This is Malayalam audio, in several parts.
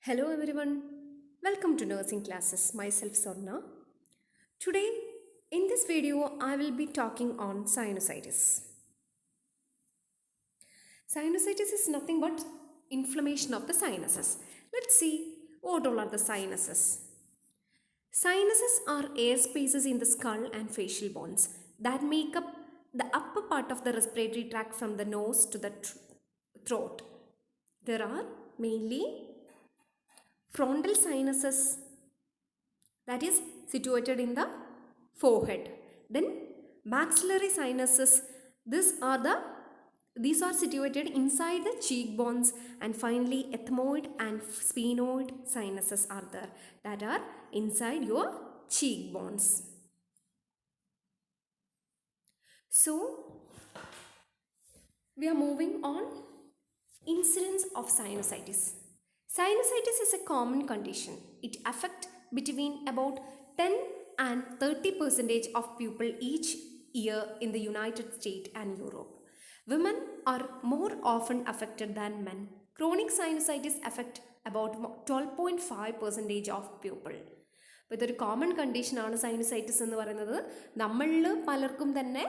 Hello everyone, welcome to nursing classes. Myself Sorna. Today in this video I will be talking on sinusitis. Sinusitis is nothing but inflammation of the sinuses. Let's see what all are the sinuses. Sinuses are air spaces in the skull and facial bones that make up the upper part of the respiratory tract from the nose to the throat. There are mainly frontal sinuses that is situated in the forehead. Then maxillary sinuses, these are situated inside the cheekbones, and finally ethmoid and sphenoid sinuses are there that are inside your cheekbones. So we are moving on. Incidence of sinusitis. Sinusitis is a common condition. It affects between about 10 and 30% of people each year in the United States and Europe. Women are more often affected than men. Chronic sinusitis affects about 12.5% of people. അപ്പോൾ ഇതൊരു കോമൺ കണ്ടീഷനാണ് സൈനസൈറ്റിസ് എന്ന് പറയുന്നത്. നമ്മളിൽ പലർക്കും തന്നെ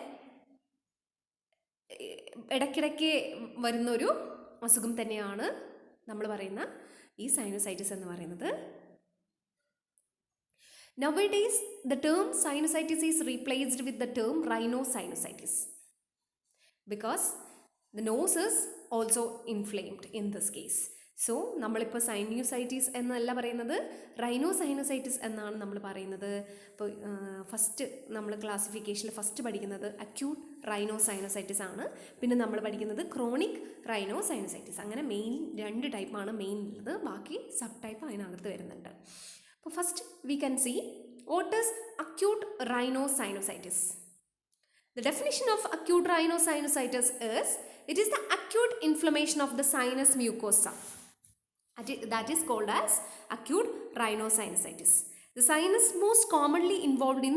ഇടയ്ക്കിടയ്ക്ക് വരുന്നൊരു അസുഖം തന്നെയാണ് നമ്മൾ പറയുന്ന ഈ സൈനസൈറ്റിസ് എന്ന് പറയുന്നത്. Nowadays, the term sinusitis is replaced with the term rhinosinusitis because the nose is also inflamed in this case. So നമ്മളിപ്പോൾ സൈന്യൂസൈറ്റിസ് എന്നല്ല പറയുന്നത്, റൈനോസൈനസൈറ്റിസ് എന്നാണ് നമ്മൾ പറയുന്നത്. ഇപ്പോൾ ഫസ്റ്റ് നമ്മൾ ക്ലാസിഫിക്കേഷനിൽ ഫസ്റ്റ് പഠിക്കുന്നത് അക്യൂട്ട് റൈനോസൈനസൈറ്റിസ് ആണ്. പിന്നെ നമ്മൾ പഠിക്കുന്നത് ക്രോണിക് റൈനോസൈനസൈറ്റിസ്. അങ്ങനെ മെയിൻ രണ്ട് ടൈപ്പാണ് മെയിൻ ഉള്ളത്, ബാക്കി സബ് ടൈപ്പ് അതിനകത്ത് വരുന്നുണ്ട്. അപ്പോൾ first we can see what is acute rhinosinusitis. The definition of acute rhinosinusitis is it is the acute inflammation of the sinus mucosa. That is called as acute rhinosinusitis. The sinus most commonly involved in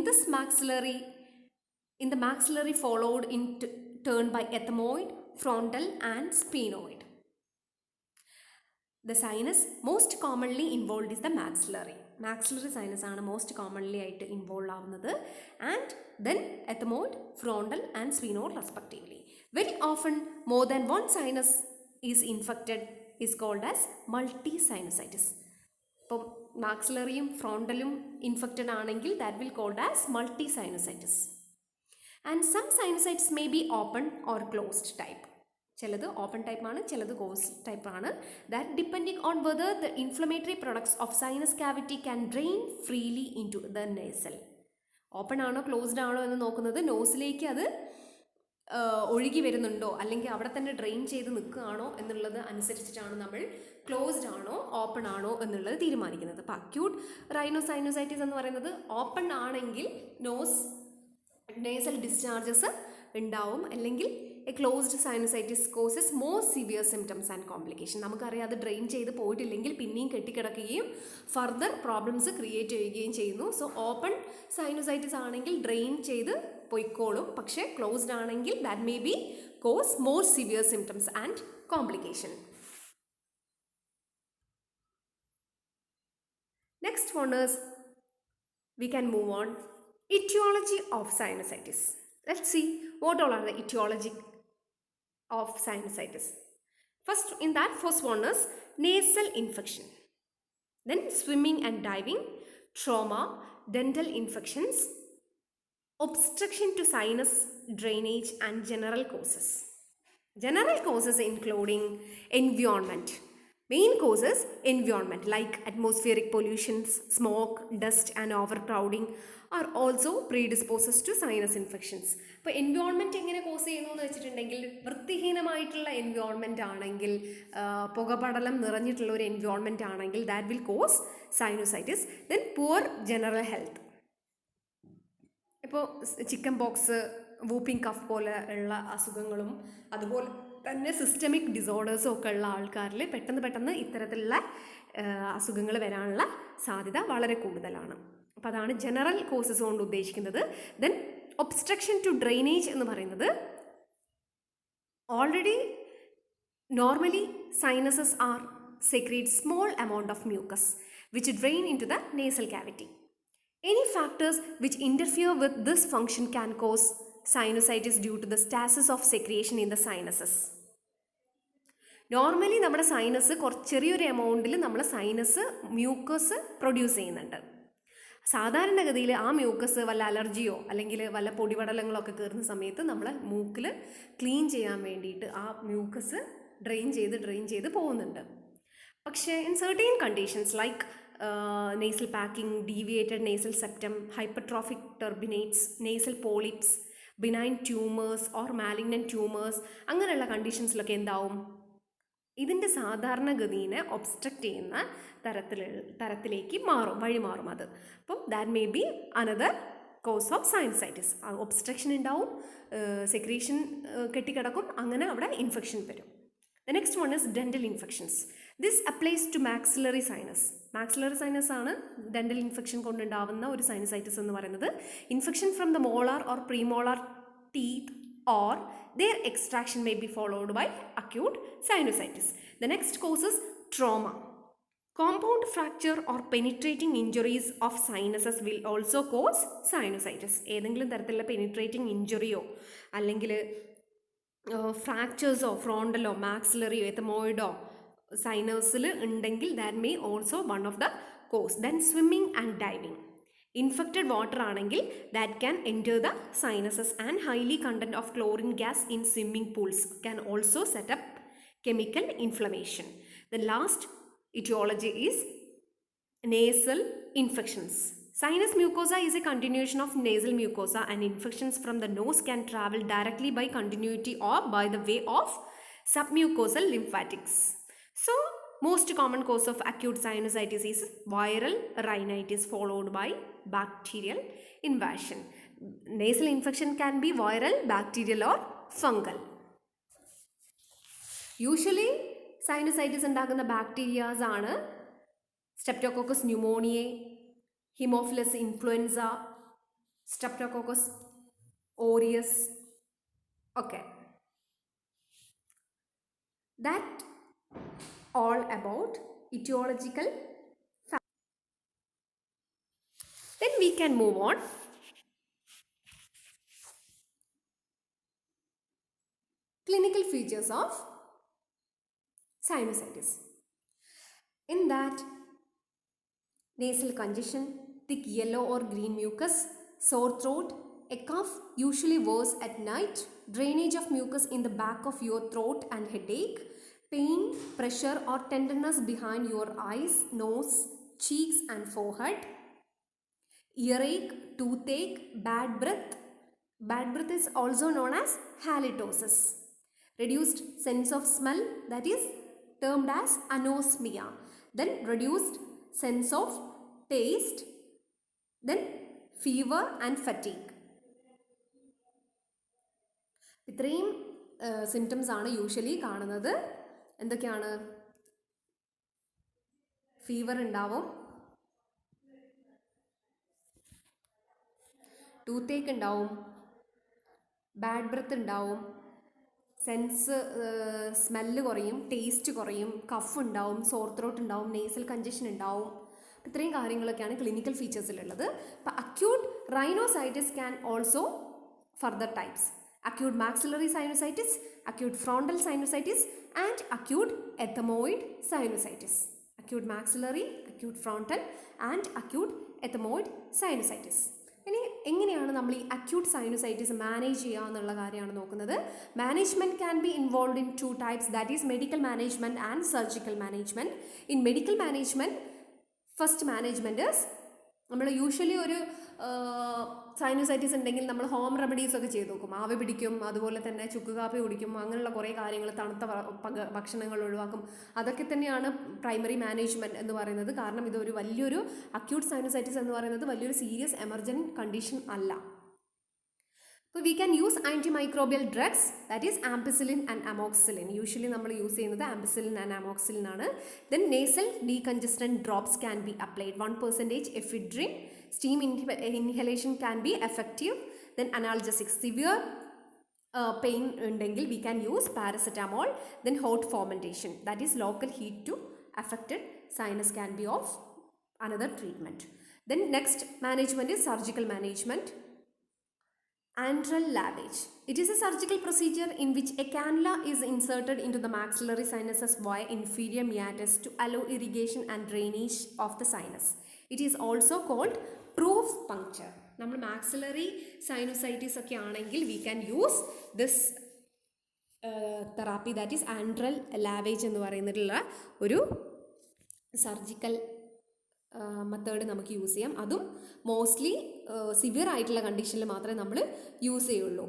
the maxillary followed in turn by ethmoid, frontal and sphenoid. The sinus most commonly involved is the maxillary sinus ആണ് most commonly ആയിട്ട് ഇൻവോൾവ് ആവുന്നത്, and then ethmoid, frontal and sphenoid respectively. Very often more than one sinus is infected is called as multi-sinusitis. ഇപ്പോൾ maxillary-യും frontal-യും infected ആണെങ്കിൽ that will called as multi-sinusitis. And some sinusitis may be open or closed type. ചിലത് ഓപ്പൺ ടൈപ്പാണ്, ചിലത് ക്ലോസ്ഡ് ടൈപ്പാണ്. That depending on whether the inflammatory products of sinus cavity can drain freely in to the nasal. Open ആണോ ക്ലോസ്ഡ് ആണോ എന്ന് നോക്കുന്നത് നോസിലേക്ക് അത് ഒഴുകി വരുന്നുണ്ടോ അല്ലെങ്കിൽ അവിടെ തന്നെ ഡ്രെയിൻ ചെയ്ത് നിൽക്കുകയാണോ എന്നുള്ളത് അനുസരിച്ചിട്ടാണ് നമ്മൾ ക്ലോസ്ഡ് ആണോ ഓപ്പൺ ആണോ എന്നുള്ളത് തീരുമാനിക്കുന്നത്. അപ്പോൾ അക്യൂട്ട് റൈനോസൈനോസൈറ്റിസ് എന്ന് പറയുന്നത് ഓപ്പൺ ആണെങ്കിൽ നേസൽ ഡിസ്ചാർജസ് ഉണ്ടാവും, അല്ലെങ്കിൽ A closed sinusitis causes more severe symptoms and complication. നമുക്കറിയാം അത് ഡ്രെയിൻ ചെയ്ത് പോയിട്ടില്ലെങ്കിൽ പിന്നെയും കെട്ടിക്കിടക്കുകയും ഫർദർ പ്രോബ്ലംസ് ക്രിയേറ്റ് ചെയ്യുകയും ചെയ്യുന്നു. സോ ഓപ്പൺ സൈനസൈറ്റിസ് ആണെങ്കിൽ ഡ്രെയിൻ ചെയ്ത് പൊയ്ക്കോളും, പക്ഷേ ക്ലോസ്ഡ് ആണെങ്കിൽ that may B cos more severe symptoms and complication. Next one is we can move on. Etiology of sinusitis. Let's see what all are the etiology of sinusitis. First one is nasal infection, then swimming and diving, trauma, dental infections, obstruction to sinus drainage and general causes including environment. Main causes environment like atmospheric pollutions, smoke, dust and overcrowding are also predisposes to sinus infections. ഇപ്പോൾ എൻവയോൺമെൻറ്റ് എങ്ങനെ കോസ് ചെയ്യുന്നു എന്ന് വെച്ചിട്ടുണ്ടെങ്കിൽ വൃത്തിഹീനമായിട്ടുള്ള എൻവയോൺമെൻറ്റ് ആണെങ്കിൽ, പുകപടലം നിറഞ്ഞിട്ടുള്ള ഒരു എൻവയോൺമെൻറ്റ് ആണെങ്കിൽ that will cause sinusitis. Then poor general health, ഇപ്പോൾ ചിക്കൻ പോക്സ്, വൂപ്പിംഗ് കഫ് പോലെ ഉള്ള അസുഖങ്ങളും അതുപോലെ തന്നെ സിസ്റ്റമിക് ഡിസോർഡേഴ്സും ഒക്കെ ഉള്ള ആൾക്കാരിൽ പെട്ടെന്ന് ഇത്തരത്തിലുള്ള അസുഖങ്ങൾ വരാനുള്ള സാധ്യത വളരെ കൂടുതലാണ്. അപ്പോൾ അതാണ് ജനറൽ കോസസ് കൊണ്ട് ഉദ്ദേശിക്കുന്നത്. ദെൻ ഒബ്സ്ട്രക്ഷൻ ടു ഡ്രെയിനേജ് എന്ന് പറയുന്നത് already normally sinuses are secretes small amount of mucus which drain into the nasal cavity. Any factors which interfere with this function can cause sinusitis due to the stasis of secretion in the sinuses. Normally നമ്മുടെ സൈനസ് ചെറിയൊരു എമൗണ്ടിൽ നമ്മൾ സൈനസ് മ്യൂക്കസ് പ്രൊഡ്യൂസ് ചെയ്യുന്നുണ്ട്. സാധാരണഗതിയിൽ ആ മ്യൂക്കസ് വല്ല അലർജിയോ അല്ലെങ്കിൽ വല്ല പൊടിപടലങ്ങളോ ഒക്കെ കയറുന്ന സമയത്ത് നമ്മൾ മൂക്കിൽ ക്ലീൻ ചെയ്യാൻ വേണ്ടിയിട്ട് ആ മ്യൂക്കസ് ഡ്രെയിൻ ചെയ്ത് പോകുന്നുണ്ട്. പക്ഷേ in certain conditions like nasal packing, deviated nasal septum, hypertrophic turbinates, nasal polyps, benign tumors or malignant tumors, അങ്ങനെയുള്ള കണ്ടീഷൻസിലൊക്കെ എന്താവും, ഇതിൻ്റെ സാധാരണഗതിനെ ഒബ്സ്ട്രക്റ്റ് ചെയ്യുന്ന തരത്തിലേക്ക് വഴി മാറും അത്. അപ്പം that may be another cause of sinusitis. Obstruction ഉണ്ടാവും, സെക്രീഷൻ കെട്ടിക്കിടക്കും, അങ്ങനെ അവിടെ ഇൻഫെക്ഷൻ വരും. The next one is dental infections. This applies to maxillary sinus. Maxillary sinus ആണ് dental infection കൊണ്ടുണ്ടാവുന്ന ഒരു സൈനസൈറ്റിസ് എന്ന് പറയുന്നത്. Infection from the molar or premolar teeth or their extraction may be followed by acute sinusitis. The next cause is trauma. Compound fracture or penetrating injuries of sinuses will also cause sinusitis. ഏതെങ്കിലും തരത്തിലുള്ള പെനിട്രേറ്റിംഗ് ഇഞ്ചുറിയോ അല്ലെങ്കിൽ ഫ്രാക്ചേഴ്സോ ഫ്രോണ്ടലോ മാക്സിലറിയോ എത്തമോയിഡോ സൈനസിൽ ഉണ്ടെങ്കിൽ that may also one of the cause. Then swimming and diving. Infected water ആണെങ്കിൽ that can enter the sinuses and highly content of chlorine gas in swimming pools can also set up chemical inflammation. The last etiology is nasal infections. Sinus mucosa is a continuation of nasal mucosa and infections from the nose can travel directly by continuity or by the way of submucosal lymphatics. So most common cause of acute sinusitis is viral rhinitis followed by bacterial invasion. Nasal infection can be viral, bacterial or fungal. Usually sinusitis ഉണ്ടാക്കുന്ന ബാക്ടീരിയാസ് ആണ് streptococcus pneumoniae, haemophilus influenza, streptococcus aureus ഒക്കെ. That all about etiological. Then we can move on. Clinical features of sinusitis. In that, nasal congestion, thick yellow or green mucus, sore throat, a cough usually worse at night, drainage of mucus in the back of your throat and headache, pain, pressure or tenderness behind your eyes, nose, cheeks and forehead, earache, toothache, bad breath. Bad breath is also known as halitosis. Reduced sense of smell, that is termed as anosmia. Then reduced sense of taste, then fever and fatigue. ഇത്രയും സിംറ്റംസ് ആണ് യൂഷ്വലി കാണുന്നത്. എന്തൊക്കെയാണ്? ഫീവർ ഉണ്ടാവും, ടൂത്തേക്ക് ഉണ്ടാവും, ബാഡ് ബ്രത്ത് ഉണ്ടാവും, സെൻസ് സ്മെല്ല് കുറയും, ടേസ്റ്റ് കുറയും, കഫ് ഉണ്ടാവും, സോർ ത്രോട്ട് ഉണ്ടാവും, നേസൽ കഞ്ചഷൻ ഉണ്ടാവും. ഇത്രയും കാര്യങ്ങളൊക്കെയാണ് ക്ലിനിക്കൽ ഫീച്ചേഴ്സിലുള്ളത്. അപ്പോൾ acute rhinosinusitis can also further types: acute maxillary sinusitis, acute frontal sinusitis and acute ethmoid sinusitis. Acute maxillary, acute frontal and acute ethmoid sinusitis. ഇനി എങ്ങനെയാണ് നമ്മൾ ഈ അക്യൂട്ട് സൈനസൈറ്റിസ് മാനേജ് ചെയ്യുക എന്നുള്ള കാര്യമാണ് നോക്കുന്നത്. Management can B involve in 2 types, that is medical management and surgical management. In medical management, first management is നമ്മൾ യൂഷ്വലി ഒരു സൈനസൈറ്റിസ് ഉണ്ടെങ്കിൽ നമ്മൾ ഹോം റെമഡീസ് ഒക്കെ ചെയ്ത് നോക്കും. ആവി പിടിക്കും, അതുപോലെ തന്നെ ചുക്ക് കാപ്പി കുടിക്കും, അങ്ങനെയുള്ള കുറേ കാര്യങ്ങൾ, തണുത്ത ഭക്ഷണങ്ങൾ ഒഴിവാക്കും. അതൊക്കെ തന്നെയാണ് പ്രൈമറി മാനേജ്മെൻറ്റ് എന്ന് പറയുന്നത്. കാരണം ഇതൊരു വലിയൊരു അക്യൂട്ട് സൈനസൈറ്റിസ് എന്ന് പറയുന്നത് വലിയൊരു സീരിയസ് എമർജൻറ്റ് കണ്ടീഷൻ അല്ല. So we can use antimicrobial drugs, that is ampicillin and amoxicillin. Usually നമ്മൾ യൂസ് ചെയ്യുന്നത് ampicillin and amoxicillin ആണ്. Then nasal decongestant drops can be applied, 1% ephedrine. Steam inhalation can be effective. Then analgesics, severe pain ഉണ്ടെങ്കിൽ we can use paracetamol. Then hot fomentation, that is local heat to affected sinus can be of another treatment. Then next management is surgical management. Antral lavage. It is a surgical procedure in which a cannula is inserted into the maxillary sinuses via inferior meatus to allow irrigation and drainage of the sinus. It is also called proof puncture. നമ്മൾ maxillary sinusitis ഒക്കെ ആണെങ്കിൽ we can use this therapy, that is antral lavage എന്ന് പറയുന്നിട്ടുള്ള ഒരു സർജിക്കൽ മെത്തേഡ് നമുക്ക് യൂസ് ചെയ്യാം. അതും മോസ്റ്റ്ലി സിവിയർ ആയിട്ടുള്ള കണ്ടീഷനിൽ മാത്രമേ നമ്മൾ യൂസ് ചെയ്യുള്ളൂ.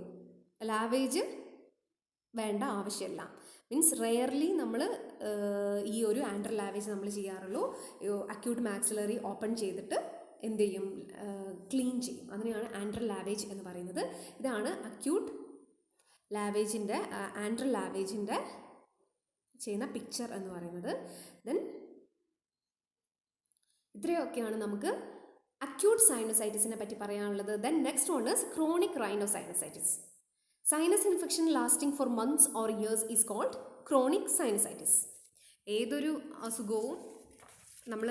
ലാവേജ് വേണ്ട ആവശ്യമില്ല. മീൻസ് റെയർലി നമ്മൾ ഈ ഒരു ആൻഡ്രൽ ലാവേജ് നമ്മൾ ചെയ്യാറുള്ളൂ. അക്യൂട്ട് മാക്സിലറി ഓപ്പൺ ചെയ്തിട്ട് എന്ത് ചെയ്യും, ക്ലീൻ ചെയ്യും. അതിനെയാണ് ആൻഡ്രൽ ലാവേജ് എന്ന് പറയുന്നത്. ഇതാണ് അക്യൂട്ട് ലാവേജിൻ്റെ ആൻഡ്രൽ ലാവേജിൻ്റെ ചെയ്യുന്ന പിക്ചർ എന്ന് പറയുന്നത്. ദെൻ ഇത്രയൊക്കെയാണ് നമുക്ക് അക്യൂട്ട് സൈനസൈറ്റിസിനെ പറ്റി പറയാനുള്ളത്. Then next one is chronic rhinosinusitis. Sinus infection lasting for months or years is called chronic sinusitis. ഏതൊരു അസുഖവും നമ്മൾ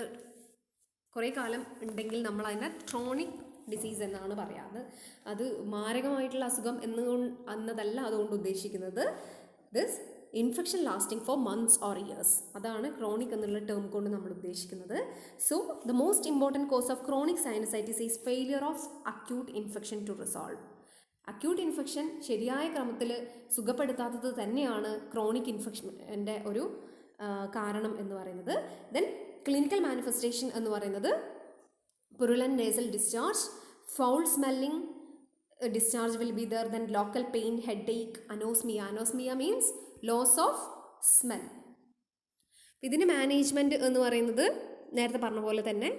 കുറേ കാലം ഉണ്ടെങ്കിൽ നമ്മൾ അതിനെ ക്രോണിക് ഡിസീസ് എന്നാണ് പറയാറ്. അത് മാരകമായിട്ടുള്ള അസുഖം എന്നതല്ല അതുകൊണ്ട് ഉദ്ദേശിക്കുന്നത്. This infection lasting for months or years, അതാണ് ക്രോണിക് എന്നുള്ള ടേം കൊണ്ട് നമ്മൾ ഉദ്ദേശിക്കുന്നത്. So the most important cause of chronic sinusitis is failure of acute infection to resolve. Acute infection ശരിയായ ക്രമത്തിൽ സുഖപ്പെടുത്താത്തത് തന്നെയാണ് ക്രോണിക് ഇൻഫെക്ഷൻ്റെ ഒരു കാരണം എന്ന് പറയുന്നത്. ദെൻ ക്ലിനിക്കൽ മാനിഫെസ്റ്റേഷൻ എന്ന് പറയുന്നത് purulent nasal discharge, foul smelling discharge will be there, then local pain, headache, anosmia. Anosmia means loss of smell. ഇതിന് മാനേജ്മെൻറ്റ് എന്ന് പറയുന്നത് നേരത്തെ പറഞ്ഞ പോലെ തന്നെ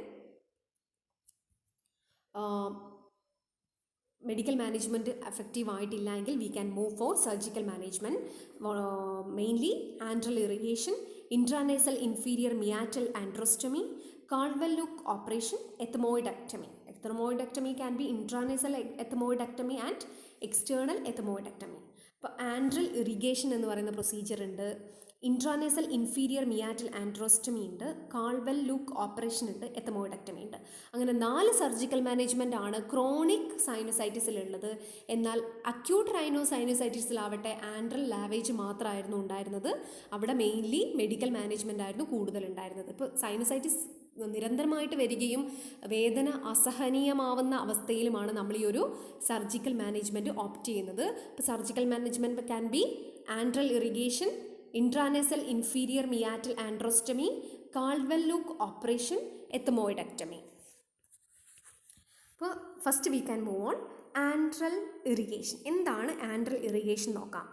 മെഡിക്കൽ മാനേജ്മെൻറ്റ് എഫക്റ്റീവ് ആയിട്ടില്ല എങ്കിൽ we can move for surgical management. Mainly antral irrigation, intranasal inferior meatal antrostomy, Caldwell-Look operation, ethmoidectomy. Ethmoidectomy can be intranasal ethmoidectomy and external ethmoidectomy. ഇപ്പോൾ ആൻഡ്രൽ ഇറിഗേഷൻ എന്ന് പറയുന്ന പ്രൊസീജിയർ ഉണ്ട്, ഇൻട്രാനേസൽ ഇൻഫീരിയർ മിയാറ്റൽ ആൻഡ്രോസ്റ്റമി ഉണ്ട്, കാൾവെൽ-ലൂക്ക് ഓപ്പറേഷൻ ഉണ്ട്, എത്തമോയിഡക്ടമി ഉണ്ട്. അങ്ങനെ 4 സർജിക്കൽ മാനേജ്മെൻ്റ് ആണ് ക്രോണിക് സൈനസൈറ്റിസിലുള്ളത്. എന്നാൽ അക്യൂട്ട് റൈനോസൈനസൈറ്റിസിലാവട്ടെ ആൻഡ്രൽ ലാവേജ് മാത്രമായിരുന്നു ഉണ്ടായിരുന്നത്. അവിടെ മെയിൻലി മെഡിക്കൽ മാനേജ്മെൻ്റ് ആയിരുന്നു കൂടുതലുണ്ടായിരുന്നത്. ഇപ്പോൾ സൈനസൈറ്റിസ് നിരന്തരമായിട്ട് വരികയും വേദന അസഹനീയമാവുന്ന അവസ്ഥയിലുമാണ് നമ്മൾ ഈ ഒരു സർജിക്കൽ മാനേജ്മെൻറ്റ് ഓപ്റ്റ് ചെയ്യുന്നത്. ഇപ്പോൾ surgical management can be antral irrigation, intranasal inferior meatal antrostomy, Caldwell Luc operation, ethmoidectomy. അപ്പോൾ first we can move on antral irrigation. എന്താണ് ആൻഡ്രൽ ഇറിഗേഷൻ നോക്കാം.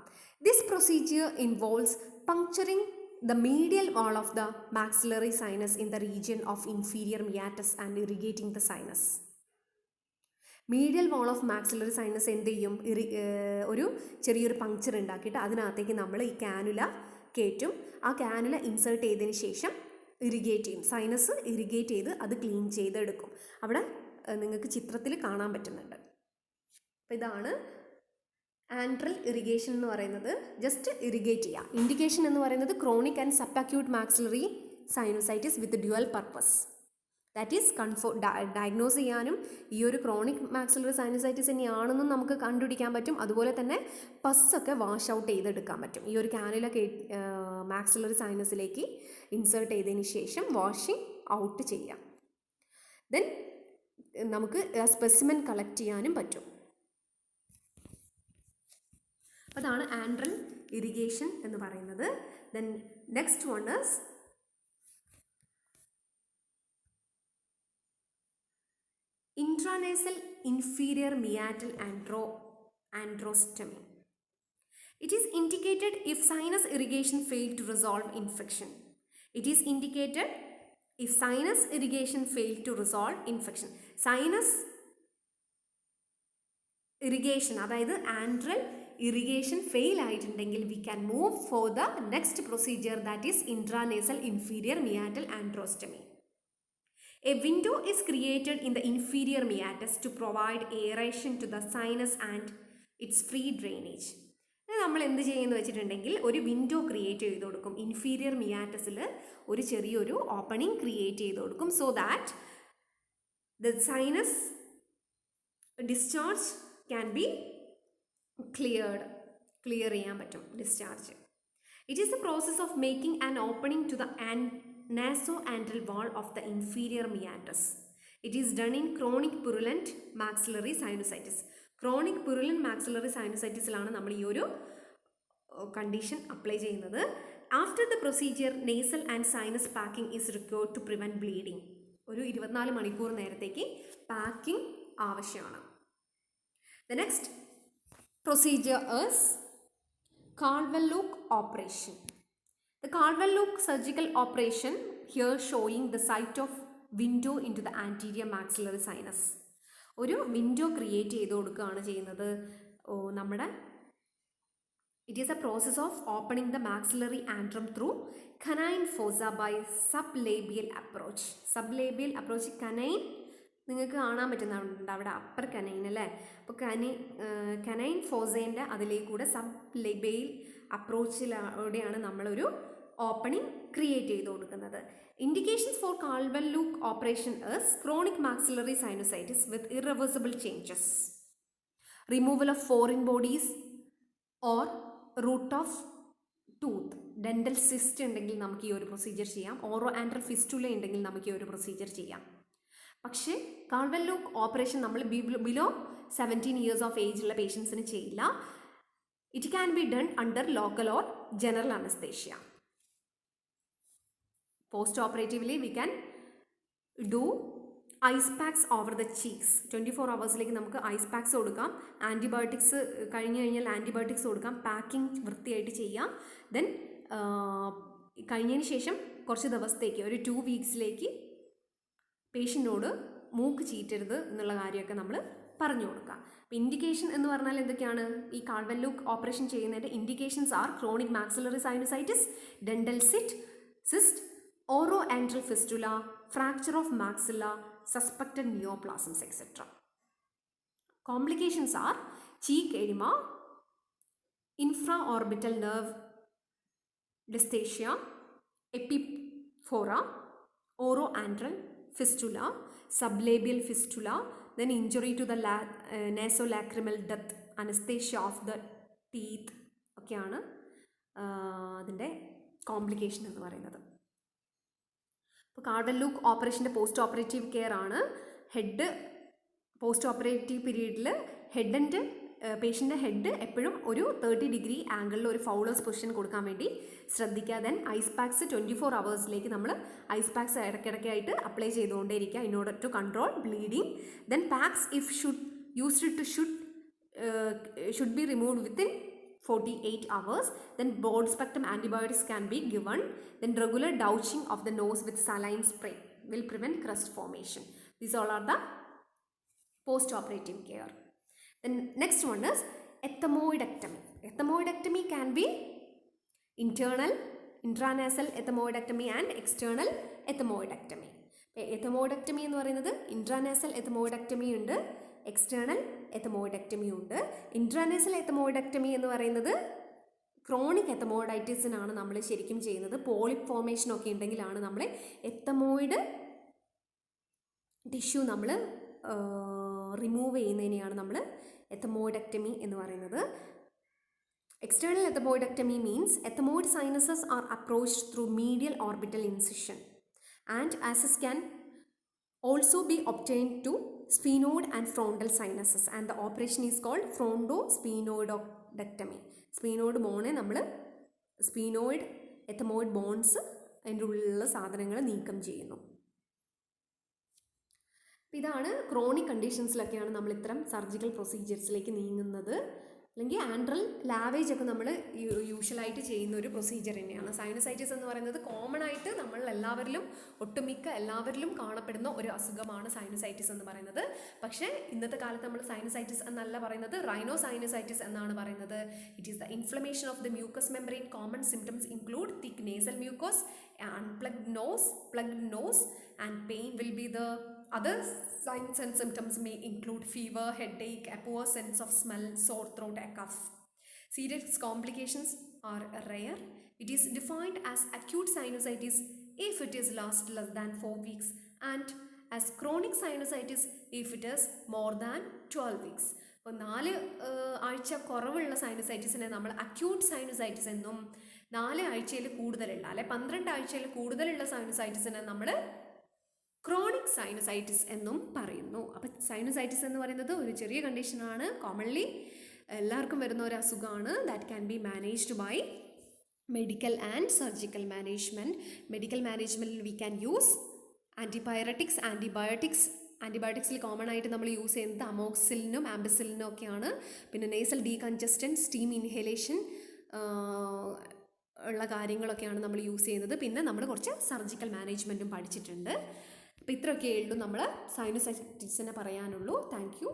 This procedure involves puncturing the medial wall of the maxillary sinus in the region of inferior meatus and irrigating the sinus. Medial wall of maxillary sinus എന്ത് ചെയ്യും, ഒരു ചെറിയൊരു പങ്ക്ചർ ഉണ്ടാക്കിയിട്ട് അതിനകത്തേക്ക് നമ്മൾ ഈ കാനുല കയറ്റും. ആ കാനുല ഇൻസേർട്ട് ചെയ്തതിന് ശേഷം ഇറിഗേറ്റ് ചെയ്യും. സൈനസ് ഇറിഗേറ്റ് ചെയ്ത് അത് ക്ലീൻ ചെയ്തെടുക്കും. അവിടെ നിങ്ങൾക്ക് ചിത്രത്തിൽ കാണാൻ പറ്റുന്നുണ്ട്. അപ്പോൾ ഇതാണ് ആൻഡ്രൽ ഇറിഗേഷൻ എന്ന് പറയുന്നത്. ജസ്റ്റ് ഇറിഗേറ്റ് ചെയ്യുക. ഇൻഡിക്കേഷൻ എന്ന് പറയുന്നത് chronic and sub acute maxillary sinusitis with dual purpose. That is diagnose ചെയ്യാനും ഈ ഒരു ക്രോണിക് മാക്സിലറി സൈനസൈറ്റിസ് തന്നെയാണെന്നും നമുക്ക് കണ്ടുപിടിക്കാൻ പറ്റും. അതുപോലെ തന്നെ പസ്സൊക്കെ വാഷ് ഔട്ട് ചെയ്തെടുക്കാൻ പറ്റും. ഈ ഒരു കാനുല മാക്സിലറി സൈനസിലേക്ക് ഇൻസേർട്ട് ചെയ്തതിന് ശേഷം വാഷിംഗ് ഔട്ട് ചെയ്യാം. ദെൻ നമുക്ക് സ്പെസിമെൻ കളക്ട് ചെയ്യാനും പറ്റും. അതാണ് ആൻഡ്രൽ ഇറിഗേഷൻ എന്ന് പറയുന്നത്. Then next one is intranasal inferior meatal androstomy. It is indicated if sinus irrigation failed to resolve infection. It is indicated if sinus irrigation failed to resolve infection. Sinus irrigation, അതായത് ആൻഡ്രൽ ഇറിഗേഷൻ ഫെയിൽ ആയിട്ടുണ്ടെങ്കിൽ we can move for the next procedure, that is intranasal inferior meatal antrostomy. A window is created in the inferior meatus to provide aeration to the sinus and its free drainage. നമ്മൾ എന്ത് ചെയ്യുമെന്ന് വെച്ചിട്ടുണ്ടെങ്കിൽ ഒരു വിൻഡോ ക്രിയേറ്റ് ചെയ്ത് കൊടുക്കും. ഇൻഫീരിയർ മിയാറ്റസിൽ ഒരു ചെറിയൊരു ഓപ്പണിംഗ് ക്രിയേറ്റ് ചെയ്ത് കൊടുക്കും. So that the sinus discharge can be clear ചെയ്യാൻ പറ്റും discharge. It is the process of making an opening to the nasoantral wall of the inferior meatus. It is done in chronic purulent maxillary sinusitis. Chronic purulent maxillary sinusitis ലാണ് നമ്മൾ ഈ ഒരു കണ്ടീഷൻ അപ്ലൈ ചെയ്യുന്നത്. After the procedure nasal and sinus packing is required to prevent bleeding. ഒരു 24 മണിക്കൂർ നേരത്തേക്ക് പാക്കിംഗ് ആവശ്യമാണ്. The next procedure is Carvel-Look operation. The Carvel-Look surgical operation here showing the site of window into the anterior maxillary sinus. ഒരു വിൻഡോ ക്രിയേറ്റ് ചെയ്ത് കൊടുക്കുകയാണ് ചെയ്യുന്നത്. നമ്മുടെ it is a process of opening the maxillary antrum through canine fossa by sublabial approach. Sublabial approach canine നിങ്ങൾക്ക് കാണാൻ പറ്റുന്നുണ്ട് അവിടെ അപ്പർ കനൈൻ അല്ലേ. അപ്പോൾ കനൈൻ ഫോസേൻ്റെ അതിലേക്കൂടെ സബ് ലേബിയൽ അപ്രോച്ചിലൂടെയാണ് നമ്മളൊരു ഓപ്പണിംഗ് ക്രിയേറ്റ് ചെയ്ത് കൊടുക്കുന്നത്. Indications for Caldwell Luc operation is chronic maxillary sinusitis with irreversible changes, removal of foreign bodies or root of tooth. Dental cyst ഉണ്ടെങ്കിൽ നമുക്ക് ഈ ഒരു പ്രൊസീജിയർ ചെയ്യാം. ഓറോ ആൻഡ്രൽ ഫിസ്റ്റുല ഉണ്ടെങ്കിൽ നമുക്ക് ഈ ഒരു പ്രൊസീജിയർ ചെയ്യാം. പക്ഷേ കാൾവൽ-ലൂക്ക് ഓപ്പറേഷൻ നമ്മൾ ബിലോ 17 ഇയേഴ്സ് ഓഫ് ഏജ് ഉള്ള പേഷ്യൻസിന് ചെയ്യില്ല. It can be done under local or general anaesthesia. Post operatively we can do ice packs over the cheeks. 24 hours നമുക്ക് ഐസ് പാക്സ് കൊടുക്കാം. ആൻറ്റിബയോട്ടിക്സ് കഴിഞ്ഞ് കഴിഞ്ഞാൽ ആൻറ്റിബയോട്ടിക്സ് കൊടുക്കാം. പാക്കിംഗ് വൃത്തിയായിട്ട് ചെയ്യാം. ദെൻ കഴിഞ്ഞതിന് ശേഷം കുറച്ച് ദിവസത്തേക്ക് ഒരു 2 weeks പേഷ്യൻറ്റിനോട് മൂക്ക് ചീറ്റരുത് എന്നുള്ള കാര്യമൊക്കെ നമ്മൾ പറഞ്ഞു കൊടുക്കുക. അപ്പോൾ ഇൻഡിക്കേഷൻ എന്ന് പറഞ്ഞാൽ എന്തൊക്കെയാണ്? ഈ കാൾവൽ-ലൂക്ക് ഓപ്പറേഷൻ ചെയ്യുന്നതിൻ്റെ indications are chronic maxillary sinusitis, dental cyst, oro antral fistula, fracture of maxilla, suspected neoplasms etcetera. Complications are cheek oedema, infra orbital nerve dysaesthesia, epiphora, oro antral fistula, sublabial fistula, then injury to the nasolacrimal duct, anesthesia of the teeth ഒക്കെയാണ് അതിൻ്റെ കോംപ്ലിക്കേഷൻ എന്ന് പറയുന്നത്. ഇപ്പോൾ കാൾവൽ-ലൂക്ക് ഓപ്പറേഷൻ്റെ പോസ്റ്റ് ഓപ്പറേറ്റീവ് കെയർ ആണ്. പോസ്റ്റ് ഓപ്പറേറ്റീവ് പീരീഡിൽ പേഷ്യൻ്റെ ഹെഡ് എപ്പോഴും ഒരു 30 degree ആംഗിളിൽ ഒരു ഫൗളേഴ്സ് പൊസിഷൻ കൊടുക്കാൻ വേണ്ടി ശ്രദ്ധിക്കുക. ദെൻ ഐസ് പാക്സ് 24 hours നമ്മൾ ഐസ് പാക്സ് ഇടയ്ക്കിടയ്ക്കായിട്ട് അപ്ലൈ ചെയ്തുകൊണ്ടേയിരിക്കുക in order to control bleeding. Then packs if should be removed within 48 hours. Then broad spectrum antibiotics can be given. Then regular douching of the nose with saline spray will prevent crust formation. These all are the post operative care. Then next one is ethmoidectomy. Ethmoidectomy can be internal, intranasal ethmoidectomy and external ethmoidectomy. ethmoidectomy എന്ന് പറയുന്നത് ഇൻട്രാനാസൽ ethmoidectomy ഉണ്ട്, എക്സ്റ്റേണൽ ethmoidectomy ഉണ്ട്. ഇൻട്രാനാസൽ ethmoidectomy എന്ന് പറയുന്നത് ക്രോണിക് എത്തമോയിഡൈറ്റിസിനാണ് നമ്മൾ ശരിക്കും ചെയ്യുന്നത്. പോളിപ് ഫോർമേഷൻ ഒക്കെ ഉണ്ടെങ്കിലാണ് നമ്മൾ എത്തമോയിഡ് ടിഷ്യൂ നമ്മൾ റിമൂവ് ചെയ്യുന്നതിനെയാണ് നമ്മൾ ethmoidectomy എന്ന് പറയുന്നത്. External ethmoidectomy means ethmoid sinuses are approached through medial orbital incision and access can also be obtained to sphenoid and frontal sinuses and the operation is called frontosphenoidectomy. Sphenoid bone നമ്മൾ സ്ഫീനോയിഡ് ethmoid ബോൺസ് അതിൻ്റെ ഉള്ളിലുള്ള സാധനങ്ങൾ നീക്കം ചെയ്യുന്നു. ഇതാണ് ക്രോണിക് കണ്ടീഷൻസിലൊക്കെയാണ് നമ്മൾ ഇത്തരം സർജിക്കൽ പ്രൊസീജിയേഴ്സിലേക്ക് നീങ്ങുന്നത്. അല്ലെങ്കിൽ ആൻഡ്രൽ ലാവേജ് ഒക്കെ നമ്മൾ യൂഷ്വലായിട്ട് ചെയ്യുന്ന ഒരു പ്രൊസീജിയർ തന്നെയാണ്. സൈനസൈറ്റിസ് എന്ന് പറയുന്നത് കോമൺ ആയിട്ട് നമ്മൾ ഒട്ടുമിക്ക എല്ലാവരിലും കാണപ്പെടുന്ന ഒരു അസുഖമാണ് സൈനസൈറ്റിസ് എന്ന് പറയുന്നത്. പക്ഷേ ഇന്നത്തെ കാലത്ത് നമ്മൾ സൈനസൈറ്റിസ് എന്നല്ല പറയുന്നത്, റൈനോ സൈനസൈറ്റിസ് എന്നാണ് പറയുന്നത്. It is the inflammation of the mucus membrane. Common symptoms include thick nasal mucus, unplugged nose, plugged nose and pain will be the other signs and symptoms may include fever, headache, a poor sense of smell, sore throat, a cough. Serious complications are rare. It is defined as acute sinusitis if it is last less than 4 weeks and as chronic sinusitis if it is more than 12 weeks. അപ്പോൾ 4 ആഴ്ച കുറവുള്ള സൈനസൈറ്റിസിനെ നമ്മൾ അക്യൂട്ട് സൈനസൈറ്റിസ് എന്നും 4 ആഴ്ചയിൽ കൂടുതലുള്ള അല്ലെ 12 ആഴ്ചയിൽ കൂടുതലുള്ള സൈനസൈറ്റിസിനെ നമ്മൾ ക്രോണിക് സൈനസൈറ്റിസ് എന്നും പറയുന്നു. അപ്പം സൈനസൈറ്റിസ് എന്ന് പറയുന്നത് ഒരു ചെറിയ കണ്ടീഷനാണ്, കോമൺലി എല്ലാവർക്കും വരുന്ന ഒരു അസുഖമാണ്. That can be managed by medical and surgical management. Medical മാനേജ്മെൻറ്റിൽ വി ക്യാൻ യൂസ് ആൻറ്റിബയോട്ടിക്സ്. ആൻറ്റിബയോട്ടിക്സിൽ കോമൺ ആയിട്ട് നമ്മൾ യൂസ് ചെയ്യുന്നത് അമോക്സിലിനും ആംബിസിലിനും ഒക്കെയാണ്. പിന്നെ നേസൽ ഡീകൺജസ്റ്റൻറ്റ്, സ്റ്റീം ഇൻഹലേഷൻ ഉള്ള കാര്യങ്ങളൊക്കെയാണ് നമ്മൾ യൂസ് ചെയ്യുന്നത്. പിന്നെ നമ്മൾ കുറച്ച് സർജിക്കൽ മാനേജ്മെൻറ്റും പഠിച്ചിട്ടുണ്ട്. അപ്പോൾ ഇത്രയൊക്കെയേ ഉള്ളൂ നമ്മൾ സൈനസൈറ്റിസിനെ പറയാനുള്ളൂ. Thank you.